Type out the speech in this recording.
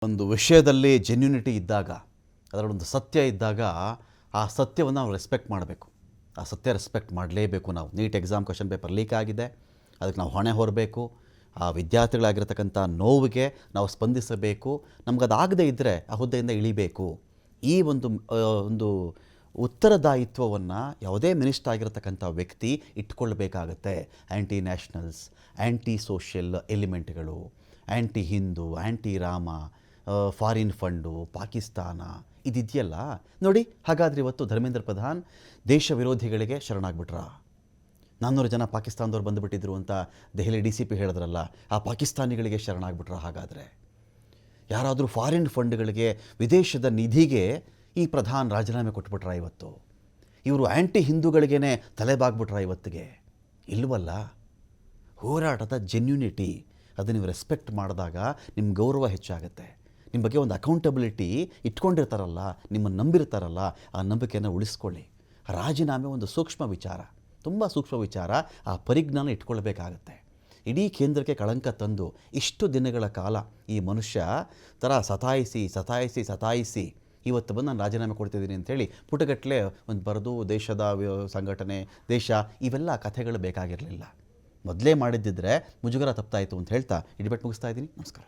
ಒಂದು ವಿಷಯದಲ್ಲಿ ಜೆನ್ಯೂನಿಟಿ ಇದ್ದಾಗ, ಅದರಲ್ಲೊಂದು ಸತ್ಯ ಇದ್ದಾಗ, ಆ ಸತ್ಯವನ್ನು ನಾವು ರೆಸ್ಪೆಕ್ಟ್ ಮಾಡಬೇಕು. ಆ ಸತ್ಯ ರೆಸ್ಪೆಕ್ಟ್ ಮಾಡಲೇಬೇಕು ನಾವು. NEET exam question paper leak ಆಗಿದೆ, ಅದಕ್ಕೆ ನಾವು ಹೊಣೆ ಹೊರಬೇಕು. ಆ ವಿದ್ಯಾರ್ಥಿಗಳಾಗಿರ್ತಕ್ಕಂಥ ನೋವಿಗೆ ನಾವು ಸ್ಪಂದಿಸಬೇಕು. ನಮಗದಾಗದೇ ಇದ್ದರೆ ಆ ಹುದ್ದೆಯಿಂದ ಇಳಿಬೇಕು. ಈ ಒಂದು ಉತ್ತರದಾಯಿತ್ವವನ್ನು ಯಾವುದೇ ಮಿನಿಸ್ಟರ್ ಆಗಿರತಕ್ಕಂಥ ವ್ಯಕ್ತಿ ಇಟ್ಕೊಳ್ಬೇಕಾಗತ್ತೆ. ಆ್ಯಂಟಿ ನ್ಯಾಷನಲ್ಸ್, ಆ್ಯಂಟಿ ಸೋಷಿಯಲ್ ಎಲಿಮೆಂಟ್ಗಳು, ಆ್ಯಂಟಿ ಹಿಂದೂ, ಆ್ಯಂಟಿ ರಾಮ, ಫಾರಿನ್ ಫಂಡು, ಪಾಕಿಸ್ತಾನ ಇದಿದೆಯಲ್ಲ ನೋಡಿ. ಹಾಗಾದರೆ ಇವತ್ತು ಧರ್ಮೇಂದ್ರ ಪ್ರಧಾನ್ ದೇಶ ವಿರೋಧಿಗಳಿಗೆ ಶರಣಾಗ್ಬಿಟ್ರಾ? 400 ಜನ ಪಾಕಿಸ್ತಾನದವ್ರು ಬಂದುಬಿಟ್ಟಿದ್ರು ಅಂತ ದೆಹಲಿ DCP ಹೇಳಿದ್ರಲ್ಲ, ಆ ಪಾಕಿಸ್ತಾನಿಗಳಿಗೆ ಶರಣಾಗ್ಬಿಟ್ರಾ? ಹಾಗಾದರೆ ಯಾರಾದರೂ ಫಾರಿನ್ ಫಂಡ್ಗಳಿಗೆ, ವಿದೇಶದ ನಿಧಿಗೆ ಈ ಪ್ರಧಾನ್ ರಾಜೀನಾಮೆ ಕೊಟ್ಬಿಟ್ರಾ? ಇವತ್ತು ಇವರು ಆ್ಯಂಟಿ ಹಿಂದೂಗಳಿಗೇ ತಲೆಬಾಗ್ಬಿಟ್ರಾ ಇವತ್ತಿಗೆ? ಇಲ್ವಲ್ಲ. ಹೋರಾಟದ ಜೆನ್ಯೂನಿಟಿ ಅದನ್ನು ನೀವು ರೆಸ್ಪೆಕ್ಟ್ ಮಾಡಿದಾಗ ನಿಮ್ಮ ಗೌರವ ಹೆಚ್ಚಾಗುತ್ತೆ. ನಿಮ್ಮ ಬಗ್ಗೆ ಒಂದು ಅಕೌಂಟಬಿಲಿಟಿ ಇಟ್ಕೊಂಡಿರ್ತಾರಲ್ಲ, ನಿಮ್ಮನ್ನು ನಂಬಿರ್ತಾರಲ್ಲ, ಆ ನಂಬಿಕೆಯನ್ನು ಉಳಿಸ್ಕೊಳ್ಳಿ. ರಾಜೀನಾಮೆ ಒಂದು ಸೂಕ್ಷ್ಮ ವಿಚಾರ, ತುಂಬ ಸೂಕ್ಷ್ಮ ವಿಚಾರ. ಆ ಪರಿಜ್ಞಾನ ಇಟ್ಕೊಳ್ಬೇಕಾಗತ್ತೆ. ಇಡೀ ಕೇಂದ್ರಕ್ಕೆ ಕಳಂಕ ತಂದು ಇಷ್ಟು ದಿನಗಳ ಕಾಲ ಈ ಮನುಷ್ಯ ಥರ ಸತಾಯಿಸಿ ಇವತ್ತು ಬಂದು ನಾನು ರಾಜೀನಾಮೆ ಕೊಡ್ತಿದ್ದೀನಿ ಅಂಥೇಳಿ ಪುಟಗಟ್ಟಲೆ ಒಂದು ಬರೆದು ದೇಶದ ಸಂಘಟನೆ, ದೇಶ, ಇವೆಲ್ಲ ಕಥೆಗಳು ಬೇಕಾಗಿರಲಿಲ್ಲ. ಮೊದಲೇ ಮಾಡಿದ್ದಿದ್ರೆ ಮುಜುಗರ ತಪ್ಪಾಯಿತು ಅಂತ ಹೇಳ್ತಾ ಇಡಿಬೆಟ್ ಮುಗಿಸ್ತಾ ಇದ್ದೀನಿ. ನಮಸ್ಕಾರ.